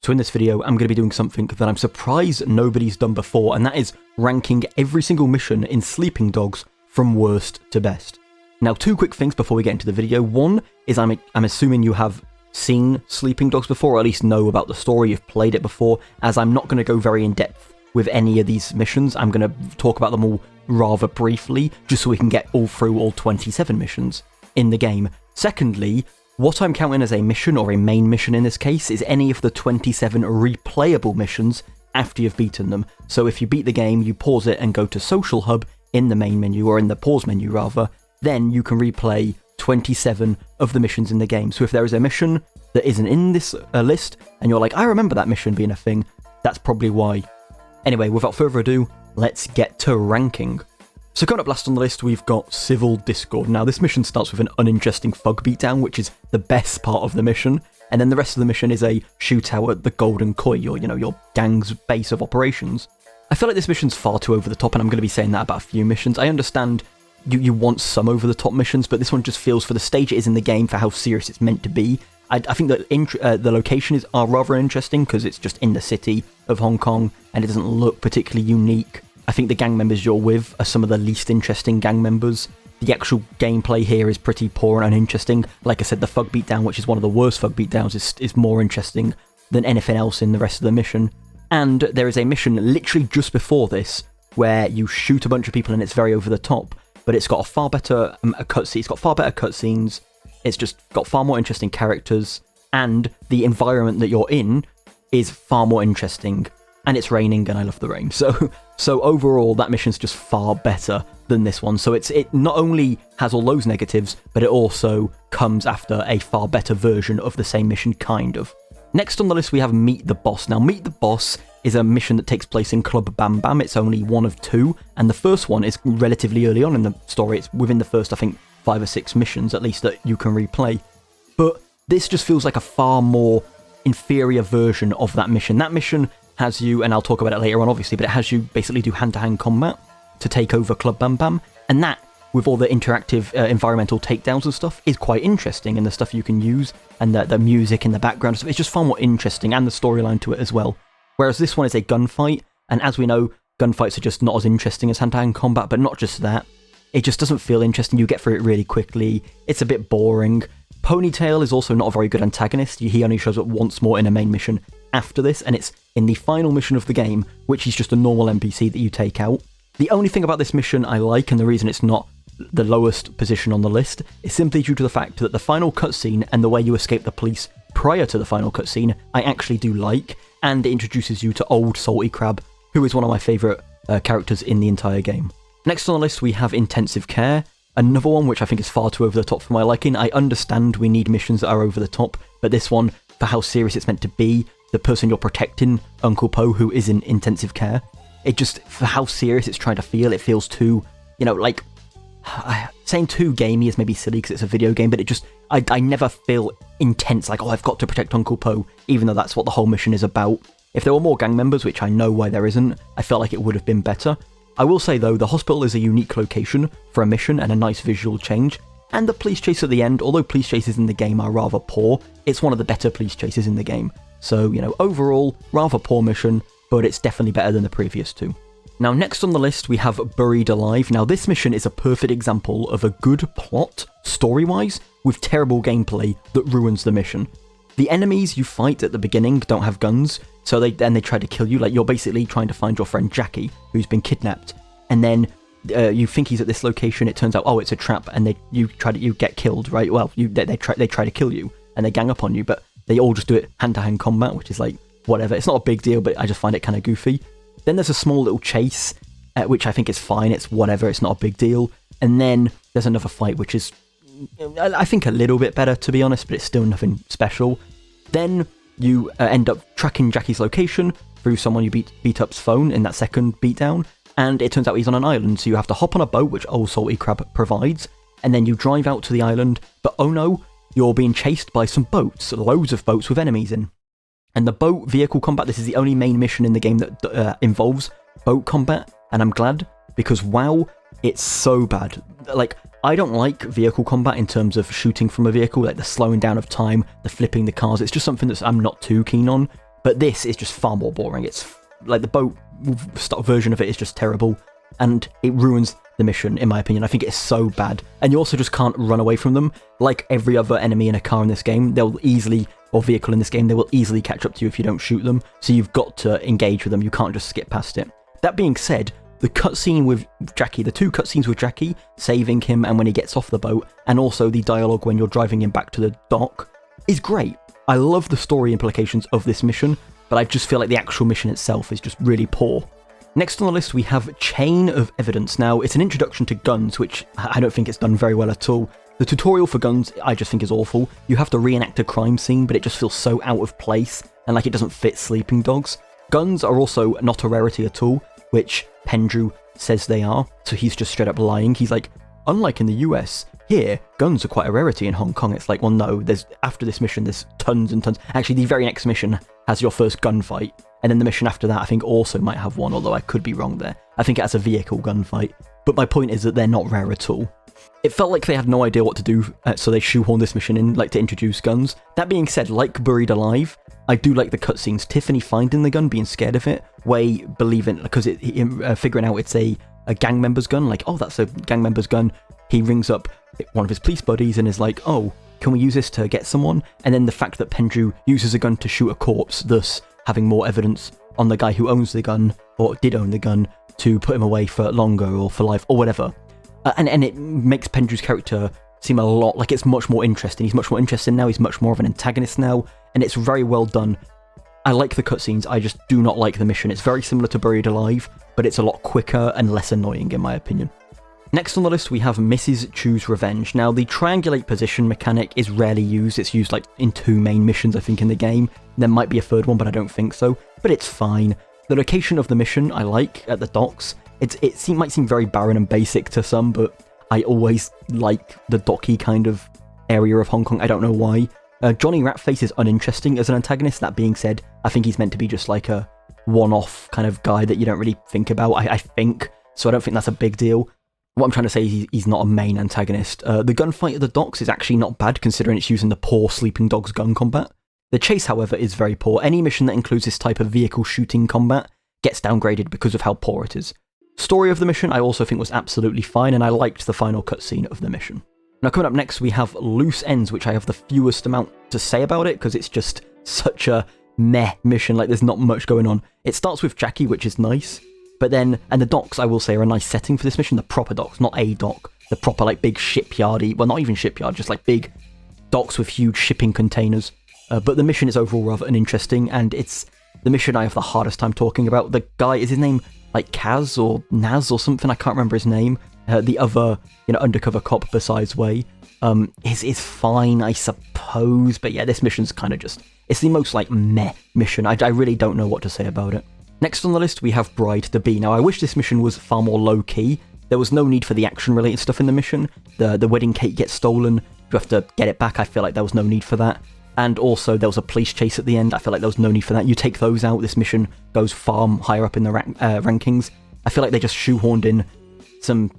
So in this video, I'm going to be doing something that I'm surprised nobody's done before, and that is ranking every single mission in Sleeping Dogs from worst to best. Now, two quick things before we get into the video. One is I'm assuming you have seen Sleeping Dogs before, or at least know about the story, you've played it before, as I'm not going to go very in-depth with any of these missions. I'm going to talk about them all rather briefly, just so we can get all through all 27 missions in the game. Secondly, what I'm counting as a mission, or a main mission in this case, is any of the 27 replayable missions after you've beaten them. So if you beat the game, you pause it and go to Social Hub in the main menu, or in the pause menu rather, then you can replay 27 of the missions in the game. So if there is a mission that isn't in this list, and you're like, I remember that mission being a thing, that's probably why. Anyway, without further ado, let's get to ranking. So coming up last on the list, we've got Civil Discord. Now, this mission starts with an uninteresting thug beatdown, which is the best part of the mission, and then the rest of the mission is a shootout at the Golden Koi, your gang's base of operations. I feel like this mission's far too over the top, and I'm going to be saying that about a few missions. I understand you want some over the top missions, but this one just feels, for the stage it is in the game, for how serious it's meant to be. I think that the location are rather interesting, because it's just in the city of Hong Kong, and it doesn't look particularly unique. I think the gang members you're with are some of the least interesting gang members. The actual gameplay here is pretty poor and uninteresting. Like I said, the thug beatdown, which is one of the worst thug beatdowns, is more interesting than anything else in the rest of the mission. And there is a mission literally just before this, where you shoot a bunch of people and it's very over the top, but it's got a far better cutscene. It's got far better cutscenes. It's just got far more interesting characters, and the environment that you're in is far more interesting. And it's raining, and I love the rain. So overall, that mission's just far better than this one. So it not only has all those negatives, but it also comes after a far better version of the same mission, kind of. Next on the list, we have Meet the Boss. Now, Meet the Boss is a mission that takes place in Club Bam Bam. It's only one of two, and the first one is relatively early on in the story. It's within the first, I think, 5 or 6 missions, at least, that you can replay. But this just feels like a far more inferior version of that mission. That mission has you, and I'll talk about it later on obviously, but it has you basically do hand-to-hand combat to take over Club Bam Bam, and that, with all the interactive environmental takedowns and stuff, is quite interesting, and the stuff you can use, and the music in the background, it's just far more interesting, and the storyline to it as well. Whereas this one is a gunfight, and as we know, gunfights are just not as interesting as hand-to-hand combat, but not just that, it just doesn't feel interesting. You get through it really quickly, it's a bit boring. Ponytail is also not a very good antagonist. He only shows up once more in a main mission after this, and it's in the final mission of the game, which is just a normal NPC that you take out. The only thing about this mission I like, and the reason it's not the lowest position on the list, is simply due to the fact that the final cutscene and the way you escape the police prior to the final cutscene, I actually do like, and it introduces you to Old Salty Crab, who is one of my favourite characters in the entire game. Next on the list, we have Intensive Care. Another one which I think is far too over the top for my liking. I understand we need missions that are over the top, but this one, for how serious it's meant to be, the person you're protecting, Uncle Po, who is in intensive care, it just, for how serious it's trying to feel, it feels too, like, saying too gamey is maybe silly because it's a video game, but it just, I never feel intense, like, oh, I've got to protect Uncle Po, even though that's what the whole mission is about. If there were more gang members, which I know why there isn't, I felt like it would have been better. I will say though, the hospital is a unique location for a mission and a nice visual change, and the police chase at the end, although police chases in the game are rather poor, it's one of the better police chases in the game. So, overall, rather poor mission, but it's definitely better than the previous two. Now, next on the list, we have Buried Alive. Now, this mission is a perfect example of a good plot, story-wise, with terrible gameplay that ruins the mission. The enemies you fight at the beginning don't have guns, so they try to kill you. Like, you're basically trying to find your friend Jackie, who's been kidnapped, and then you think he's at this location. It turns out, oh, it's a trap, and you get killed, right? Well, they try to kill you, and they gang up on you, but they all just do it hand-to-hand combat, which is like whatever. It's not a big deal, but I just find it kind of goofy. Then there's a small little chase, which I think is fine. It's whatever. It's not a big deal. And then there's another fight, which is, I think, a little bit better, to be honest, but it's still nothing special. Then you end up tracking Jackie's location through someone you beat up's phone in that second beatdown, and it turns out he's on an island, so you have to hop on a boat, which Old Salty Crab provides, and then you drive out to the island, but oh no, you're being chased by some boats, loads of boats with enemies in. And the boat vehicle combat, this is the only main mission in the game that involves boat combat, and I'm glad, because wow, it's so bad. Like, I don't like vehicle combat in terms of shooting from a vehicle, like the slowing down of time, the flipping the cars, it's just something that I'm not too keen on, But this is just far more boring. It's like the boat version of it is just terrible, and it ruins the mission, in my opinion. I think it's so bad. And you also just can't run away from them. Like every other enemy in a car in this game, they'll easily, or vehicle in this game, they will easily catch up to you if you don't shoot them. So you've got to engage with them. You can't just skip past it. That being said, the cutscene with Jackie, the two cutscenes with Jackie, saving him and when he gets off the boat, and also the dialogue when you're driving him back to the dock, is great. I love the story implications of this mission, but I just feel like the actual mission itself is just really poor. Next on the list, we have Chain of Evidence. Now, it's an introduction to guns, which I don't think it's done very well at all. The tutorial for guns, I just think is awful. You have to reenact a crime scene, but it just feels so out of place, and like it doesn't fit Sleeping Dogs. Guns are also not a rarity at all, which Pendrew says they are, so he's just straight up lying. He's like, unlike in the US, here, guns are quite a rarity in Hong Kong. It's like, well, no, after this mission, there's tons and tons. Actually, the very next mission has your first gunfight. And then the mission after that, I think, also might have one, although I could be wrong there. I think it has a vehicle gunfight. But my point is that they're not rare at all. It felt like they had no idea what to do, so they shoehorned this mission in, like to introduce guns. That being said, like Buried Alive, I do like the cutscenes. Tiffany finding the gun, being scared of it, Wei believing, because figuring out it's a gang member's gun, like, oh, that's a gang member's gun. He rings up one of his police buddies and is like, oh, can we use this to get someone? And then the fact that Pendrew uses a gun to shoot a corpse, thus having more evidence on the guy who owns the gun, or did own the gun, to put him away for longer or for life or whatever. And it makes Pendrew's character seem a lot like it's much more interesting. He's much more interesting now, he's much more of an antagonist now, and it's very well done. I like the cutscenes, I just do not like the mission. It's very similar to Buried Alive, but it's a lot quicker and less annoying in my opinion. Next on the list, we have Mrs. Chu's Revenge. Now, the triangulate position mechanic is rarely used. It's used like in 2 main missions, I think, in the game. There might be a 3rd one, but I don't think so. But it's fine. The location of the mission I like, at the docks. It might seem very barren and basic to some, but I always like the docky kind of area of Hong Kong. I don't know why. Johnny Ratface is uninteresting as an antagonist. That being said, I think he's meant to be just like a one-off kind of guy that you don't really think about, I think. So I don't think that's a big deal. What I'm trying to say is he's not a main antagonist. The gunfight at the docks is actually not bad considering it's using the poor Sleeping Dogs gun combat. The chase, however, is very poor. Any mission that includes this type of vehicle shooting combat gets downgraded because of how poor it is. Story of the mission I also think was absolutely fine, and I liked the final cutscene of the mission. Now coming up next we have Loose Ends, which I have the fewest amount to say about it because it's just such a meh mission, like there's not much going on. It starts with Jackie, which is nice. But then, and the docks, I will say, are a nice setting for this mission. The proper docks, not a dock. The proper, like, big shipyardy, well, not even shipyard, just, like, big docks with huge shipping containers. But the mission is overall rather uninteresting, and it's the mission I have the hardest time talking about. The guy, is his name, like, Kaz or Naz or something? I can't remember his name. The other, undercover cop besides Wei is fine, I suppose. But yeah, this mission's kind of just, it's the most, like, meh mission. I really don't know what to say about it. Next on the list, we have Bride to Be. Now, I wish this mission was far more low-key. There was no need for the action-related stuff in the mission. The wedding cake gets stolen. You have to get it back. I feel like there was no need for that. And also, there was a police chase at the end. I feel like there was no need for that. You take those out, this mission goes far higher up in the rankings. I feel like they just shoehorned in some,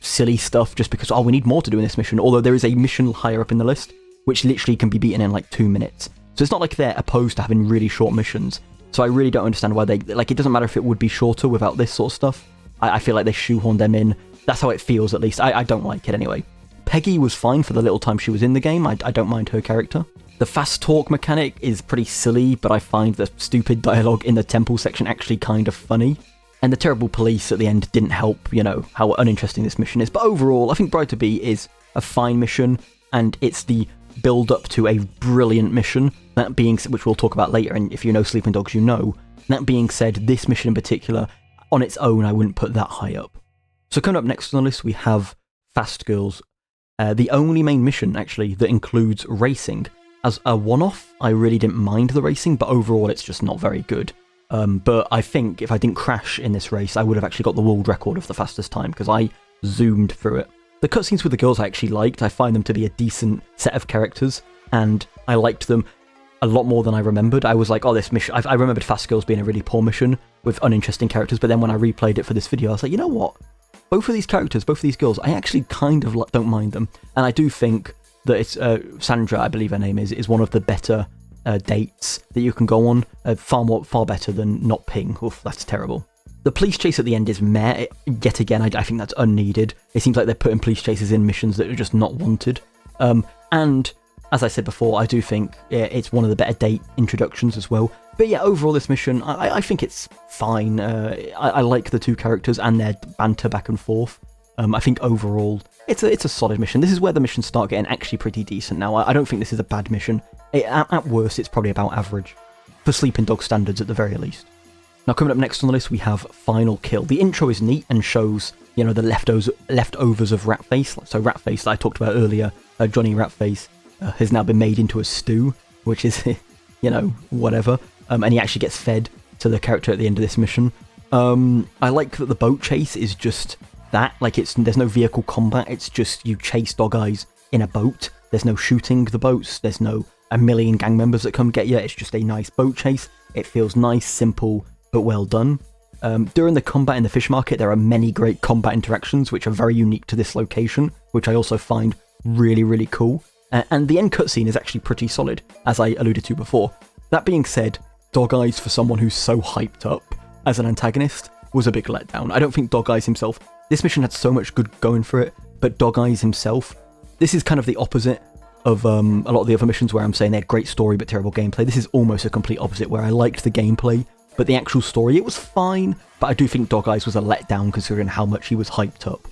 silly stuff just because, we need more to do in this mission. Although there is a mission higher up in the list, which literally can be beaten in like 2 minutes. So it's not like they're opposed to having really short missions. So I really don't understand why it doesn't matter if it would be shorter without this sort of stuff. I feel like they shoehorned them in. That's how it feels, at least. I don't like it anyway. Peggy was fine for the little time she was in the game. I don't mind her character. The fast talk mechanic is pretty silly, but I find the stupid dialogue in the temple section actually kind of funny. And the terrible police at the end didn't help, how uninteresting this mission is. But overall, I think Bride to Be is a fine mission, and it's the build up to a brilliant mission. That being, which we'll talk about later, and if you know Sleeping Dogs, you know. That being said, this mission in particular, on its own, I wouldn't put that high up. So coming up next on the list, we have Fast Girls. The only main mission, actually, that includes racing. As a one-off, I really didn't mind the racing, but overall it's just not very good. But I think if I didn't crash in this race, I would have actually got the world record of the fastest time, because I zoomed through it. The cutscenes with the girls I actually liked. I find them to be a decent set of characters, and I liked them a lot more than I remembered. I was like, this mission, I remembered Fast Girls being a really poor mission with uninteresting characters, but then when I replayed it for this video, I was like, you know what? Both of these characters, both of these girls, I actually kind of don't mind them. And I do think that it's Sandra, I believe her name is one of the better dates that you can go on. Far better than not ping. Oof, that's terrible. The police chase at the end is meh. Yet again, I think that's unneeded. It seems like they're putting police chases in missions that are just not wanted. And as I said before, I do think it's one of the better date introductions as well. But yeah, overall this mission, I think it's fine. I like the two characters and their banter back and forth. I think overall, it's a solid mission. This is where the missions start getting actually pretty decent now. I don't think this is a bad mission. At worst, it's probably about average. For Sleeping Dog standards at the very least. Now coming up next on the list, we have Final Kill. The intro is neat and shows, you know, the leftovers of Ratface. So Ratface that I talked about earlier, Johnny Ratface, has now been made into a stew, which is, you know, whatever. And he actually gets fed to the character at the end of this mission. I like that the boat chase is just that. Like, there's no vehicle combat. It's just you chase Dog Eyes in a boat. There's no shooting the boats. There's no a million gang members that come get you. It's just a nice boat chase. It feels nice, simple, but well done. During the combat in the fish market, there are many great combat interactions which are very unique to this location, which I also find really, really cool. And the end cutscene is actually pretty solid, as I alluded to before. That being said, Dog Eyes, for someone who's so hyped up as an antagonist, was a big letdown. I don't think Dog Eyes himself, this mission had so much good going for it, but Dog Eyes himself, this is kind of the opposite of a lot of the other missions where I'm saying they had great story but terrible gameplay. This is almost a complete opposite, where I liked the gameplay, but the actual story, it was fine, but I do think Dog Eyes was a letdown considering how much he was hyped up.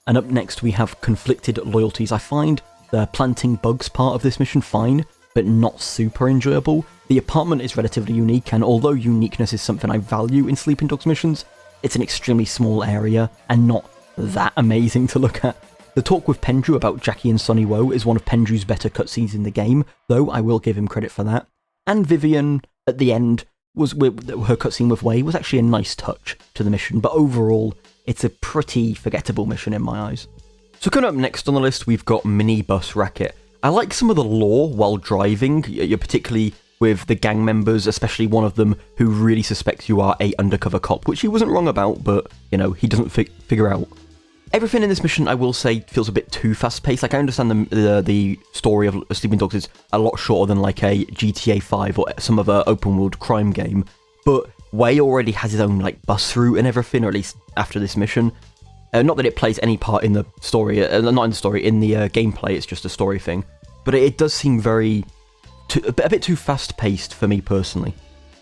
And up next we have Conflicted Loyalties. I find the planting bugs part of this mission fine, but not super enjoyable. The apartment is relatively unique, and although uniqueness is something I value in Sleeping Dogs missions, it's an extremely small area and not that amazing to look at. The talk with Pendrew about Jackie and Sonny Woe is one of Pendrew's better cutscenes in the game, though I will give him credit for that. And Vivian, at the end, her cutscene with Way was actually a nice touch to the mission, but overall, it's a pretty forgettable mission in my eyes. So coming up next on the list, we've got Mini Bus Racket. I like some of the lore while driving, particularly with the gang members, especially one of them who really suspects you are a undercover cop, which he wasn't wrong about, but, you know, he doesn't figure out. Everything in this mission, I will say, feels a bit too fast-paced. Like, I understand the story of Sleeping Dogs is a lot shorter than, like, a GTA 5 or some other open-world crime game, but Way already has his own, like, bus route and everything, or at least after this mission. Not that it plays any part in the story, not in the story, in the gameplay, it's just a story thing. But it does seem a bit too fast-paced for me personally.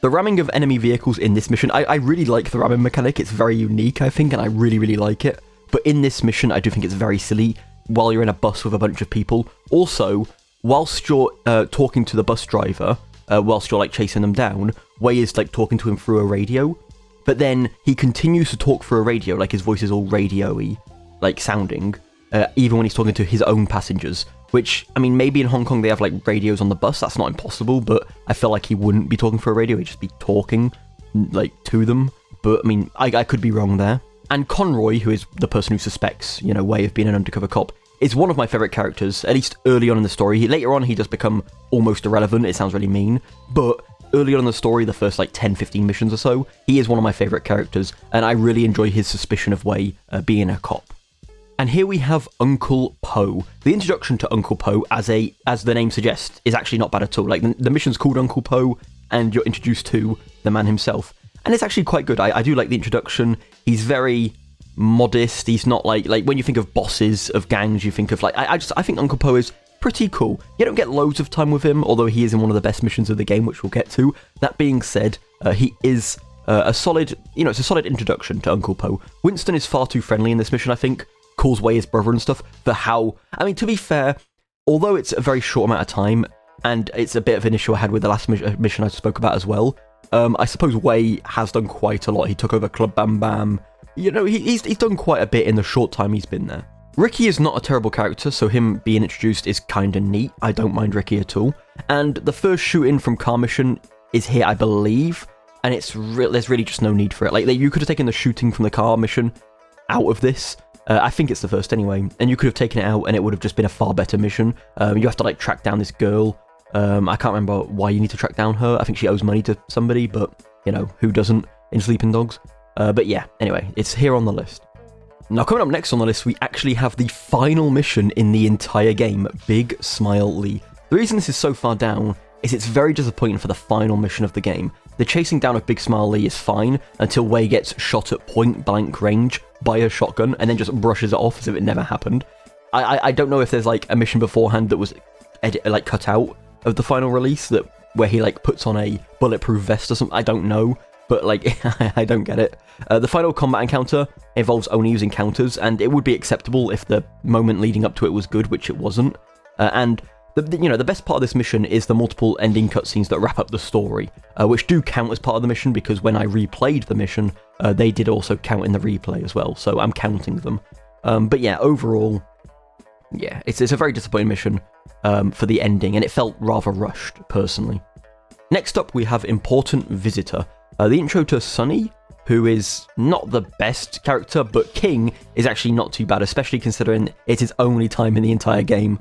The ramming of enemy vehicles in this mission, I really like the ramming mechanic. It's very unique, I think, and I really, really like it. But in this mission, I do think it's very silly while you're in a bus with a bunch of people. Also, whilst you're talking to the bus driver, whilst you're like chasing them down, Way is like talking to him through a radio. But then he continues to talk through a radio, like his voice is all radio-y, like sounding, even when he's talking to his own passengers. Which, I mean, maybe in Hong Kong they have like radios on the bus, that's not impossible, but I feel like he wouldn't be talking through a radio, he'd just be talking, like, to them. But, I mean, I could be wrong there. And Conroy, who is the person who suspects, you know, Way of being an undercover cop, is one of my favourite characters, at least early on in the story. Later on, he does become almost irrelevant, it sounds really mean, but early on in the story, the first like 10-15 missions or so, he is one of my favourite characters, and I really enjoy his suspicion of Way being a cop. And here we have Uncle Po. The introduction to Uncle Po, as the name suggests, is actually not bad at all. Like, the mission's called Uncle Po, and you're introduced to the man himself. And it's actually quite good. I do like the introduction. He's very modest. He's not like when you think of bosses of gangs, you think of like, I think Uncle Po is pretty cool. You don't get loads of time with him, although he is in one of the best missions of the game, which we'll get to. That being said, he is a solid, it's a solid introduction to Uncle Po. Winston is far too friendly in this mission, I think. Calls Way his brother and stuff for how, I mean, to be fair, although it's a very short amount of time, and it's a bit of an issue I had with the last mission I spoke about as well, I suppose Way has done quite a lot. He took over Club Bam Bam. You know, he's done quite a bit in the short time he's been there. Ricky is not a terrible character, so him being introduced is kinda neat. I don't mind Ricky at all. And the first shoot-in from car mission is here, I believe, and there's really just no need for it. Like, you could have taken the shooting from the car mission out of this. I think it's the first anyway, and you could have taken it out and it would have just been a far better mission. You have to like track down this girl. I can't remember why you need to track down her. I think she owes money to somebody, but you know, who doesn't in Sleeping Dogs? But yeah, anyway, it's here on the list. Now coming up next on the list, we actually have the final mission in the entire game, Big Smile Lee. The reason this is so far down is it's very disappointing for the final mission of the game. The chasing down of Big Smile Lee is fine until Wei gets shot at point blank range by a shotgun and then just brushes it off as if it never happened. I don't know if there's like a mission beforehand that was cut out of the final release where he like puts on a bulletproof vest or something. I don't know, but like I don't get it. The final combat encounter involves only using counters, and it would be acceptable if the moment leading up to it was good, which it wasn't. And the best part of this mission is the multiple ending cutscenes that wrap up the story, which do count as part of the mission, because when I replayed the mission, they did also count in the replay as well, so I'm counting them. But yeah, overall, yeah, it's a very disappointing mission for the ending, and it felt rather rushed, personally. Next up, we have Important Visitor, the intro to Sunny, who is not the best character, but King is actually not too bad, especially considering it's his only time in the entire game.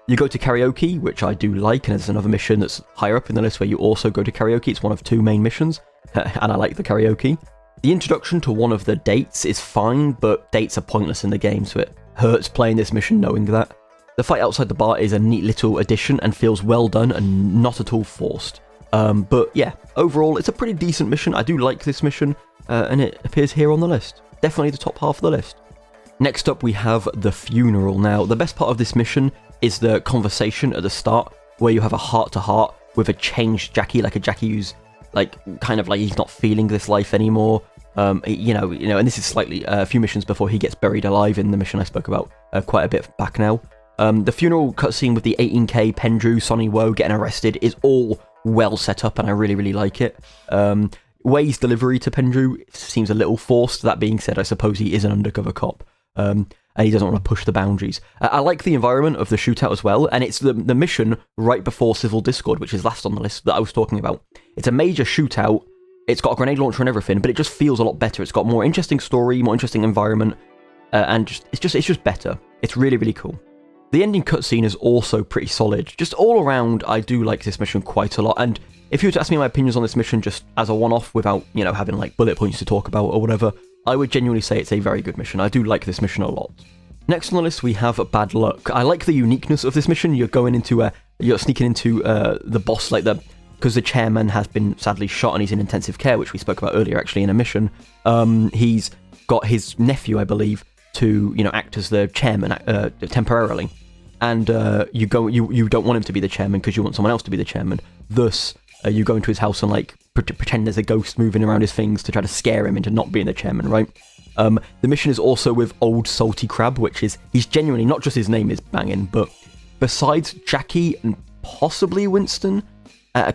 You go to karaoke, which I do like, and there's another mission that's higher up in the list where you also go to karaoke. It's one of 2 main missions, and I like the karaoke. The introduction to one of the dates is fine, but dates are pointless in the game, so it hurts playing this mission knowing that. The fight outside the bar is a neat little addition and feels well done and not at all forced. But yeah, overall, it's a pretty decent mission. I do like this mission, and it appears here on the list. Definitely the top half of the list. Next up, we have The Funeral. Now, the best part of this mission is the conversation at the start, where you have a heart-to-heart with a changed Jackie, like a Jackie who's like kind of like he's not feeling this life anymore. And this is slightly a few missions before he gets buried alive in the mission I spoke about quite a bit back now. The funeral cutscene with the 18k Pendrew, Sonny Woe getting arrested is all well set up, and I really, really like it. Wei's delivery to Pendrew seems a little forced. That being said, I suppose he is an undercover cop, and he doesn't want to push the boundaries. I like the environment of the shootout as well, and it's the mission right before Civil Discord, which is last on the list, that I was talking about. It's a major shootout. It's got a grenade launcher and everything, but it just feels a lot better. It's got more interesting story, more interesting environment, and it's just better. It's really, really cool. The ending cutscene is also pretty solid. Just all around, I do like this mission quite a lot, and if you were to ask me my opinions on this mission just as a one-off without, having like bullet points to talk about or whatever, I would genuinely say it's a very good mission. I do like this mission a lot. Next on the list, we have Bad Luck. I like the uniqueness of this mission. You're sneaking into the boss, because the chairman has been sadly shot and he's in intensive care, which we spoke about earlier actually in a mission. He's got his nephew, I believe, to act as the chairman temporarily, and you don't want him to be the chairman because you want someone else to be the chairman. Thus, you go into his house and pretend there's a ghost moving around his things to try to scare him into not being the chairman, right? The mission is also with Old Salty Crab, he's genuinely, not just his name is banging, but besides Jackie and possibly Winston,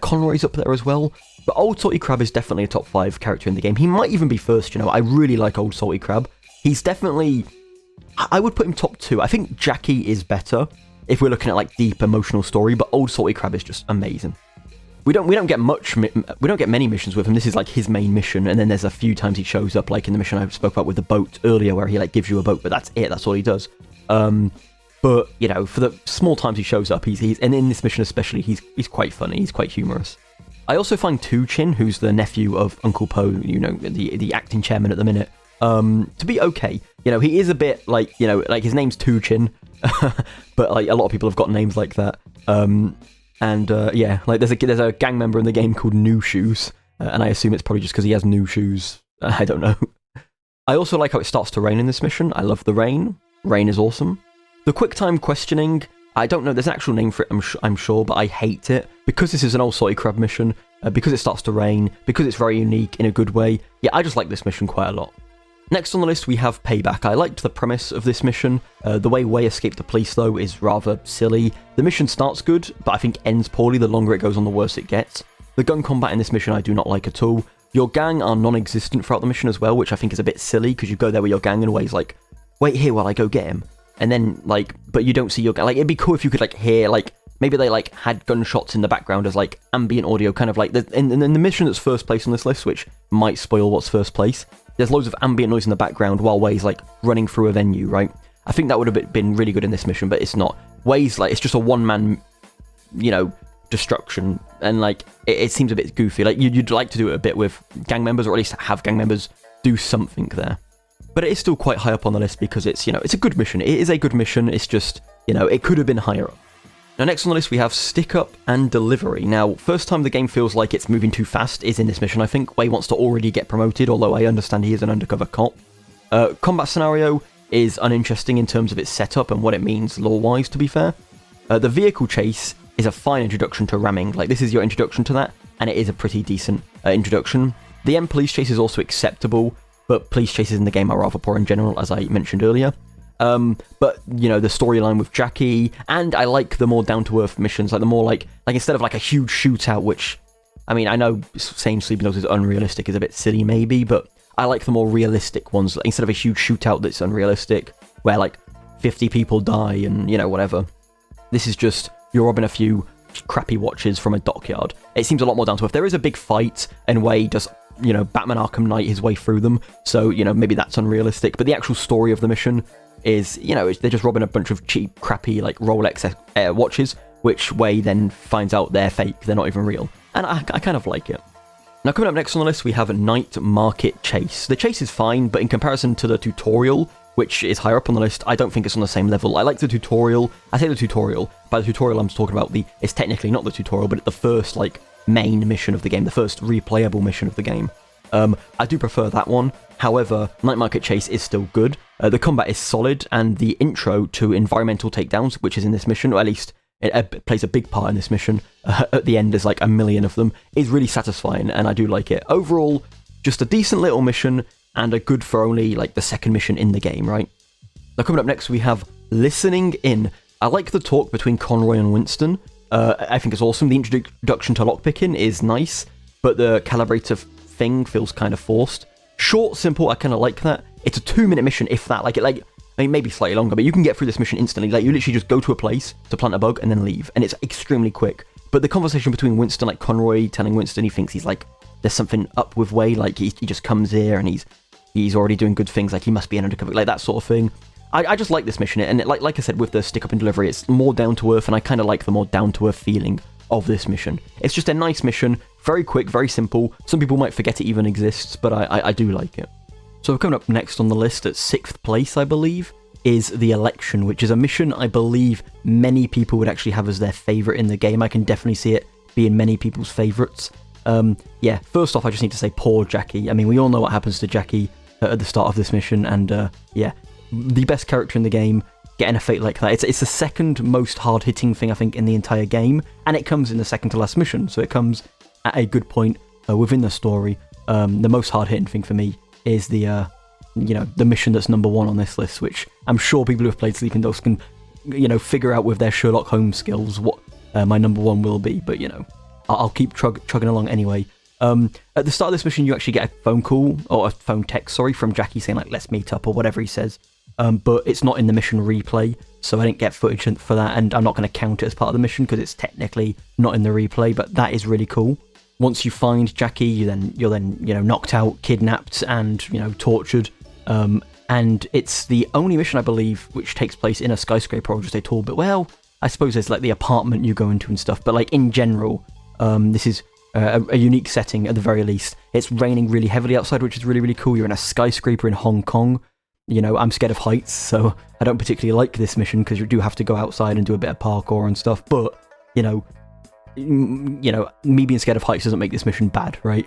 Conroy's up there as well. But Old Salty Crab is definitely a top 5 character in the game. He might even be first, I really like Old Salty Crab. He's definitely, I would put him top 2. I think Jackie is better if we're looking at deep emotional story, but Old Salty Crab is just amazing. We don't get many missions with him. This is his main mission, and then there's a few times he shows up, like in the mission I spoke about with the boat earlier, where he gives you a boat, but that's it. That's all he does. But for the small times he shows up, he's and in this mission especially, he's quite funny. He's quite humorous. I also find Two Chin, who's the nephew of Uncle Po, the acting chairman at the minute, to be okay. He is a bit his name's Two Chin, but a lot of people have got names like that. There's a gang member in the game called New Shoes, and I assume it's probably just because he has new shoes. I don't know. I also like how it starts to rain in this mission. I love the rain. Rain is awesome. The quick time questioning, I don't know, there's an actual name for it, I'm sure, but I hate it. Because this is an Old Salty Crab mission, because it starts to rain, because it's very unique in a good way. Yeah, I just like this mission quite a lot. Next on the list, we have Payback. I liked the premise of this mission. The way Wei escaped the police, though, is rather silly. The mission starts good, but I think ends poorly. The longer it goes on, the worse it gets. The gun combat in this mission I do not like at all. Your gang are non-existent throughout the mission as well, which I think is a bit silly, because you go there with your gang and Wei's like, wait here while I go get him. And then, but you don't see your gang. It'd be cool if you could, hear, maybe they, had gunshots in the background as, ambient audio, kind of in the mission that's first place on this list, which might spoil what's first place. There's loads of ambient noise in the background while Wei's, running through a venue, right? I think that would have been really good in this mission, but it's not. Wei's, it's just a one-man, destruction, and, it seems a bit goofy. You'd like to do it a bit with gang members, or at least have gang members do something there. But it is still quite high up on the list because it's, it's a good mission. It is a good mission, it's just, it could have been higher up. Now next on the list we have Stick Up and Delivery. Now, first time the game feels like it's moving too fast is in this mission, I think, where he wants to already get promoted, although I understand he is an undercover cop. Combat scenario is uninteresting in terms of its setup and what it means lore-wise, to be fair. The vehicle chase is a fine introduction to ramming, like this is your introduction to that, and it is a pretty decent introduction. The end police chase is also acceptable, but police chases in the game are rather poor in general, as I mentioned earlier. But, you know, the storyline with Jackie, and I like the more down-to-earth missions, like the more like instead of like a huge shootout, which, I mean, I know saying Sleeping Dogs is unrealistic is a bit silly maybe, but I like the more realistic ones, instead of a huge shootout that's unrealistic, where like 50 people die and, you know, whatever. This is just, you're robbing a few crappy watches from a dockyard. It seems a lot more down to earth. There is a big fight, and Way does, you know, Batman Arkham Knight his way through them, so, you know, maybe that's unrealistic, but the actual story of the mission is, you know, they're just robbing a bunch of cheap, crappy, like, Rolex watches, which Way then finds out they're fake, they're not even real. And I kind of like it. Now, coming up next on the list, we have Night Market Chase. The chase is fine, but in comparison to the tutorial, which is higher up on the list, I don't think it's on the same level. I like the tutorial. I say the tutorial. By the tutorial, I'm talking about it's technically not the tutorial, but the first, like, main mission of the game, the first replayable mission of the game. I do prefer that one. However, Night Market Chase is still good. The combat is solid, and the intro to environmental takedowns, which is in this mission, or at least it plays a big part in this mission. At the end, there's like a million of them. Is really satisfying, and I do like it. Overall, just a decent little mission, and a good for only like the second mission in the game, right? Now, coming up next, we have Listening In. I like the talk between Conroy and Winston. I think it's awesome. The introduction to lockpicking is nice, but the calibrator thing feels kind of forced. Short, simple, I kind of like that. It's a 2-minute mission, if that. I mean, maybe slightly longer, but you can get through this mission instantly. Like, you literally just go to a place to plant a bug and then leave, and it's extremely quick. But the conversation between Winston, like Conroy telling Winston he thinks he's like, there's something up with Way, like he just comes here and he's already doing good things, like he must be an undercover, like that sort of thing. I just like this mission, and like I said with the Stick Up and Delivery, it's more down to earth, and I kind of like the more down to earth feeling of this mission. It's just a nice mission, very quick, very simple. Some people might forget it even exists, but I do like it. So coming up next on the list at 6th place, I believe, is The Election, which is a mission I believe many people would actually have as their favourite in the game. I can definitely see it being many people's favourites. Yeah, first off, I just need to say poor Jackie. I mean, we all know what happens to Jackie at the start of this mission, and yeah, the best character in the game, getting a fate like that. It's the second most hard-hitting thing, I think, in the entire game, and it comes in the second to last mission, so it comes at a good point within the story. The most hard-hitting thing for me is the mission that's number 1 on this list, which I'm sure people who have played Sleeping Dogs can, you know, figure out with their Sherlock Holmes skills what my number 1 will be, but, you know, I'll keep chugging along anyway. At the start of this mission, you actually get a phone call, or a phone text, sorry, from Jackie saying, like, let's meet up, or whatever he says. But it's not in the mission replay, so I didn't get footage for that, and I'm not going to count it as part of the mission, because it's technically not in the replay, but that is really cool. Once you find Jackie, you're then, you know, knocked out, kidnapped, and, you know, tortured. And it's the only mission, I believe, which takes place in a skyscraper or just a tall bit. Well, I suppose there's, like, the apartment you go into and stuff, but, like, in general, this is a unique setting at the very least. It's raining really heavily outside, which is really, really cool. You're in a skyscraper in Hong Kong. You know, I'm scared of heights, so I don't particularly like this mission, because you do have to go outside and do a bit of parkour and stuff, but, you know, me being scared of heights doesn't make this mission bad, right?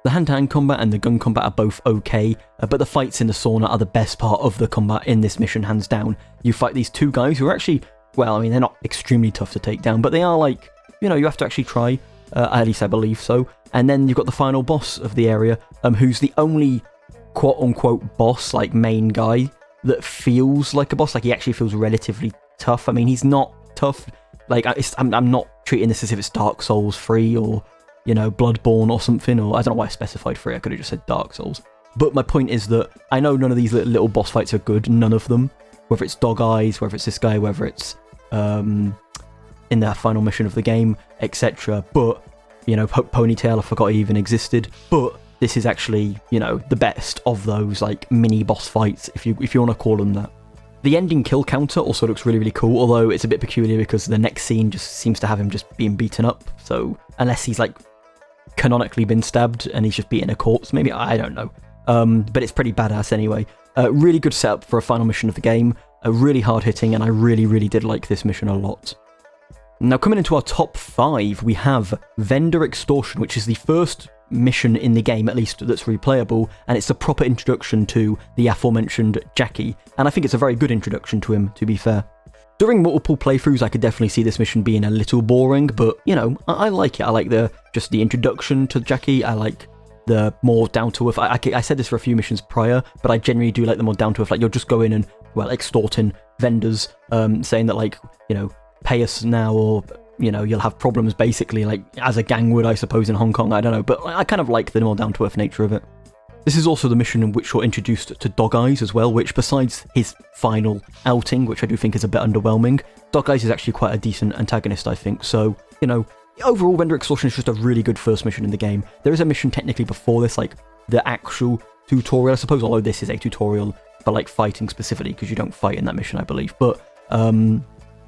The hand-to-hand combat and the gun combat are both okay, but the fights in the sauna are the best part of the combat in this mission, hands down. You fight these two guys who are actually, well, I mean, they're not extremely tough to take down, but they are, like, you know, you have to actually try, at least I believe so. And then you've got the final boss of the area, who's the only quote-unquote boss, like, main guy that feels like a boss, like, he actually feels relatively tough. I mean, he's not tough, like, I'm not treating this as if it's Dark Souls 3 or, you know, Bloodborne or something, or I don't know why I specified 3, I could have just said Dark Souls. But my point is that I know none of these little boss fights are good, none of them, whether it's Dog Eyes, whether it's this guy, whether it's in that final mission of the game, etc. But, you know, Ponytail, I forgot he even existed, but this is actually, you know, the best of those, like, mini boss fights, if you want to call them that. The ending kill counter also looks really, really cool, although it's a bit peculiar because the next scene just seems to have him just being beaten up, so unless he's, like, canonically been stabbed and he's just beating a corpse, maybe, I don't know. But it's pretty badass anyway. Really good setup for a final mission of the game, really hard hitting, and I really, really did like this mission a lot. Now, coming into our top 5, we have Vendor Extortion, which is the first mission in the game, at least, that's replayable, and it's a proper introduction to the aforementioned Jackie, and I think it's a very good introduction to him, to be fair. During multiple playthroughs, I could definitely see this mission being a little boring, but, you know, I like it. I like just the introduction to Jackie. I like the more down-to-earth. I said this for a few missions prior, but I generally do like the more down-to-earth. Like, you'll just go in and, well, extorting vendors, saying that, like, you know, pay us now, or, you know, you'll have problems, basically, like, as a gang would, I suppose, in Hong Kong. I don't know, but I kind of like the more down-to-earth nature of it. This is also the mission in which you're introduced to Dog Eyes as well, which, besides his final outing, which I do think is a bit underwhelming, Dog Eyes is actually quite a decent antagonist, I think. So, you know, overall, Vendor Extortion is just a really good first mission in the game. There is a mission technically before this, like the actual tutorial, I suppose, although this is a tutorial for, like, fighting specifically, because you don't fight in that mission, I believe. But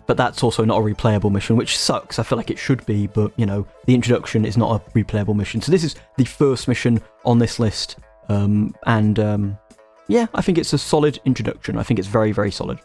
that's also not a replayable mission, which sucks. I feel like it should be, but, you know, the introduction is not a replayable mission. So this is the first mission on this list. Yeah, I think it's a solid introduction. I think it's very, very solid.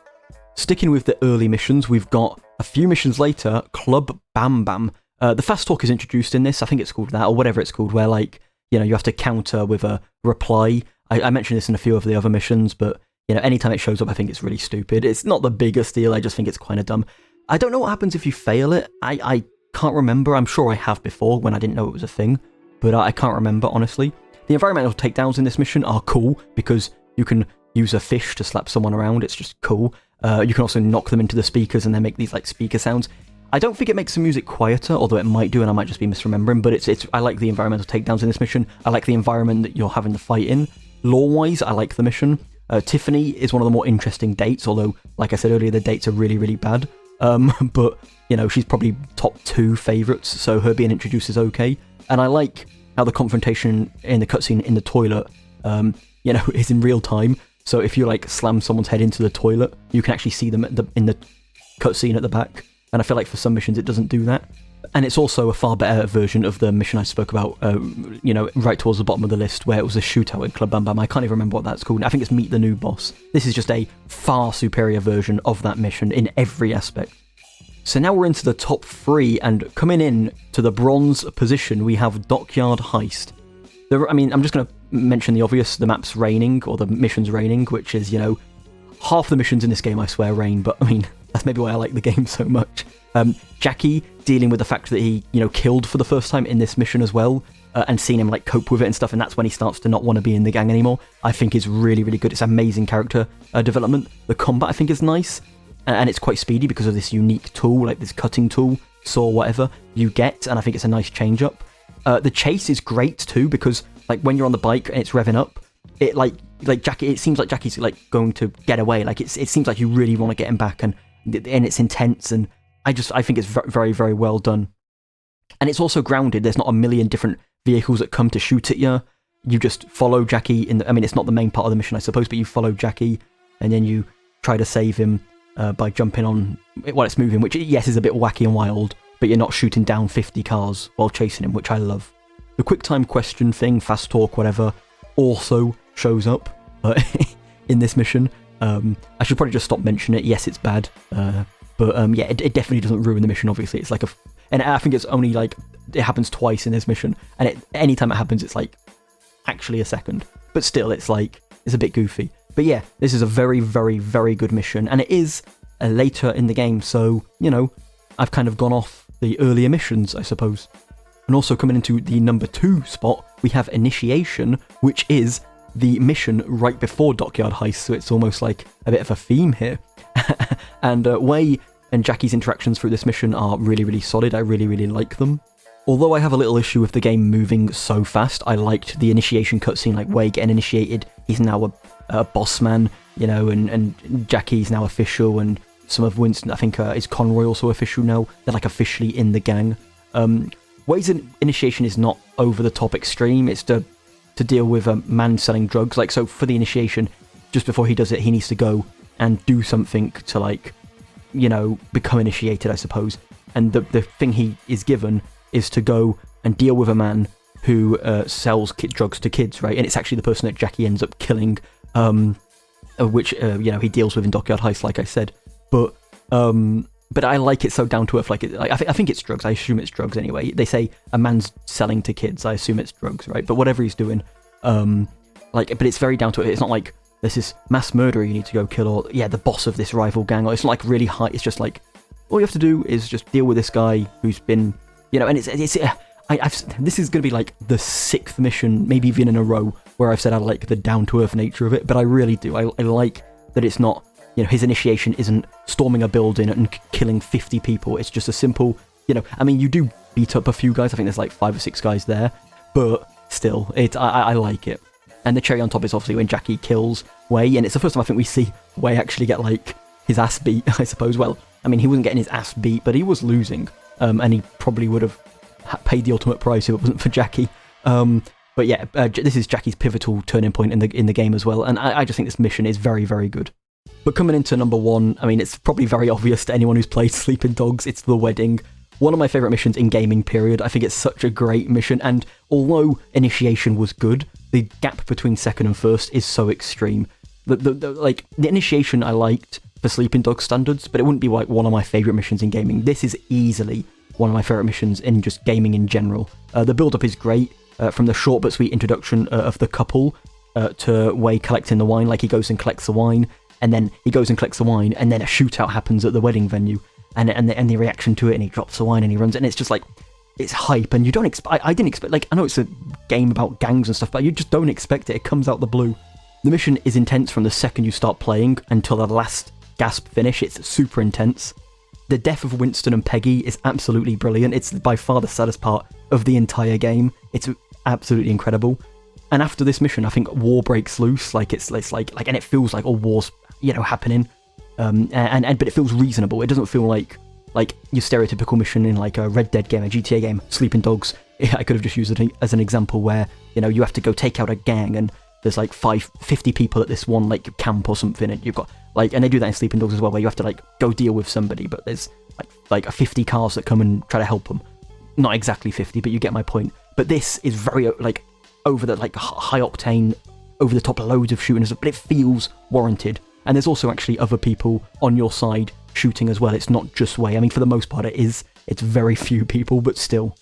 Sticking with the early missions, we've got a few missions later, Club Bam Bam. The fast talk is introduced in this. I think it's called that, or whatever it's called, where, like, you know, you have to counter with a reply. I mentioned this in a few of the other missions, but, you know, anytime it shows up, I think it's really stupid. It's not the biggest deal. I just think it's kind of dumb. I don't know what happens if you fail it. I can't remember. I'm sure I have before when I didn't know it was a thing, but I can't remember, honestly. The environmental takedowns in this mission are cool because you can use a fish to slap someone around. It's just cool. You can also knock them into the speakers and then make these, like, speaker sounds. I don't think it makes the music quieter, although it might do, and I might just be misremembering, but I like the environmental takedowns in this mission. I like the environment that you're having to fight in. Lore-wise, I like the mission. Tiffany is one of the more interesting dates, although, like I said earlier, the dates are really, really bad. But, you know, she's probably top 2 favourites, so her being introduced is okay. And I like how the confrontation in the cutscene in the toilet, you know, is in real time. So if you, like, slam someone's head into the toilet, you can actually see them in the cutscene at the back. And I feel like for some missions it doesn't do that. And it's also a far better version of the mission I spoke about, you know, right towards the bottom of the list, where it was a shootout in Club Bam Bam. I can't even remember what that's called. I think it's Meet the New Boss. This is just a far superior version of that mission in every aspect. So now we're into the top 3, and coming in to the bronze position, we have Dockyard Heist. I'm just going to mention the obvious. The map's raining, or the mission's raining, which is, you know, half the missions in this game, I swear, rain, but, I mean, that's maybe why I like the game so much. Jackie dealing with the fact that he, you know, killed for the first time in this mission as well, and seeing him, like, cope with it and stuff, and that's when he starts to not want to be in the gang anymore, I think is really, really good. It's amazing character development. The combat, I think, is nice. And it's quite speedy because of this unique tool, like this cutting tool, saw, whatever you get, and I think it's a nice change up. The chase is great too, because, like, when you're on the bike and it's revving up, it like Jackie, it seems like Jackie's, like, going to get away. Like, it seems like you really want to get him back, and it's intense, and I think it's very, very well done. And it's also grounded. There's not a million different vehicles that come to shoot at you. You just follow Jackie it's not the main part of the mission, I suppose, but you follow Jackie, and then you try to save him by jumping on while it's moving, which, yes, is a bit wacky and wild, but you're not shooting down 50 cars while chasing him, which I love. The quick time question thing, fast talk, whatever, also shows up in this mission. I should probably just stop mentioning it. Yes, it's bad, but yeah, it definitely doesn't ruin the mission, obviously. It's like and I think it's only, like, it happens twice in this mission, and anytime it happens, it's, like, actually a second, but still, it's, like, it's a bit goofy. But yeah, this is a very, very, very good mission, and it is later in the game, so, you know, I've kind of gone off the earlier missions, I suppose. And also coming into the number 2 spot, we have Initiation, which is the mission right before Dockyard Heist, so it's almost like a bit of a theme here. And Wei and Jackie's interactions through this mission are really, really solid. I really, really like them. Although I have a little issue with the game moving so fast, I liked the initiation cutscene, like Wei getting initiated. He's now a boss man, you know, and Jackie's now official, and some of Winston, I think, is Conroy also official now. They're, like, officially in the gang. Wei's initiation is not over the top extreme. It's to deal with a man selling drugs. Like, so for the initiation, just before he does it, he needs to go and do something to, like, you know, become initiated, I suppose. And the thing he is given is to go and deal with a man who sells drugs to kids, right? And it's actually the person that Jackie ends up killing, which, you know, he deals with in Dockyard Heist, like I said. But but I like it so down to earth. Like, I think it's drugs. I assume it's drugs anyway. They say a man's selling to kids. I assume it's drugs, right? But whatever he's doing, but it's very down to earth. It's not like this is mass murder you need to go kill, or the boss of this rival gang. Or it's not like really high. It's just like all you have to do is just deal with this guy who's been, and this is going to be like the 6th mission, maybe even in a row, where I've said I like the down to earth nature of it. But I really do. I like that it's not. His initiation isn't storming a building and killing 50 people. It's just a simple, you do beat up a few guys. I think there's like 5 or 6 guys there, but still, I like it. And the cherry on top is obviously when Jackie kills Wei, and it's the first time I think we see Wei actually get like his ass beat, I suppose. Well, I mean, he wasn't getting his ass beat, but he was losing, and he probably would have paid the ultimate price if it wasn't for Jackie. But yeah, this is Jackie's pivotal turning point in the game as well, and I just think this mission is very, very good. But coming into number 1, I mean, it's probably very obvious to anyone who's played Sleeping Dogs, it's the wedding. One of my favourite missions in gaming, period. I think it's such a great mission, and although initiation was good, the gap between second and first is so extreme. The initiation I liked for Sleeping Dogs standards, but it wouldn't be like one of my favourite missions in gaming. This is easily one of my favourite missions in just gaming in general. The build-up is great, from the short but sweet introduction of the couple to Wei collecting the wine, like he goes and collects the wine, and then he goes and collects the wine, and then a shootout happens at the wedding venue, and the reaction to it, and he drops the wine and he runs, and it's just like, it's hype, and you don't expect, I didn't expect, like, I know it's a game about gangs and stuff, but you just don't expect it. It comes out the blue. The mission is intense from the second you start playing until the last gasp finish. It's super intense. The death of Winston and Peggy is absolutely brilliant. It's by far the saddest part of the entire game. It's absolutely incredible. And after this mission, I think war breaks loose. Like it's like, and it feels like all war's happening. But it feels reasonable. It doesn't feel like your stereotypical mission in like a Red Dead game, a GTA game, Sleeping Dogs. I could have just used it as an example where you have to go take out a gang and there's like 50 people at this one like camp or something, and you've got and they do that in Sleeping Dogs as well, where you have to like go deal with somebody, but there's like 50 cars that come and try to help them. Not exactly 50, but you get my point. But this is very like over the like high octane, over the top, loads of shooting, but it feels warranted. And there's also actually other people on your side shooting as well. It's not just Wei. I mean, for the most part, it's very few people, but still.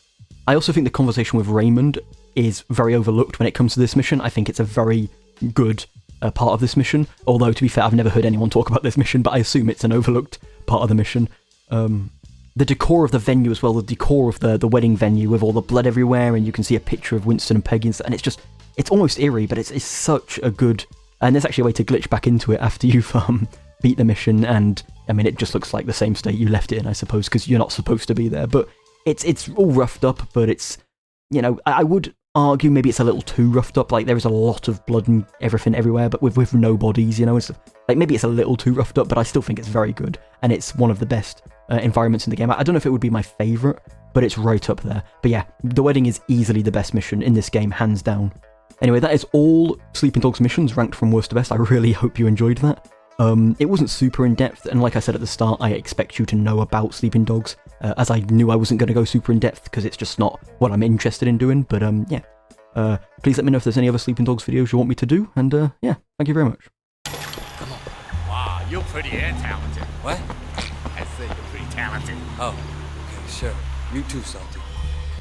I also think the conversation with Raymond is very overlooked when it comes to this mission. I think it's a very good part of this mission. Although, to be fair, I've never heard anyone talk about this mission, but I assume it's an overlooked part of the mission. The decor of the venue as well, the decor of the wedding venue with all the blood everywhere, and you can see a picture of Winston and Peggy, and it's almost eerie, but it's such a good... And there's actually a way to glitch back into it after you've beat the mission, and I mean, it just looks like the same state you left it in, I suppose, because you're not supposed to be there. But it's all roughed up, but it's, I would argue maybe it's a little too roughed up. Like, there is a lot of blood and everything everywhere, but with no bodies, it's like maybe it's a little too roughed up, but I still think it's very good, and it's one of the best environments in the game. I don't know if it would be my favourite, but it's right up there. But yeah, the wedding is easily the best mission in this game, hands down. Anyway, that is all Sleeping Dogs missions ranked from worst to best. I really hope you enjoyed that. It wasn't super in-depth, and like I said at the start, I expect you to know about Sleeping Dogs, as I knew I wasn't going to go super in-depth, because it's just not what I'm interested in doing, but yeah. Please let me know if there's any other Sleeping Dogs videos you want me to do, and yeah, thank you very much. Come on. Wow, you're pretty and talented. What? I say you're pretty talented. Oh, okay, sure. You too, Salty.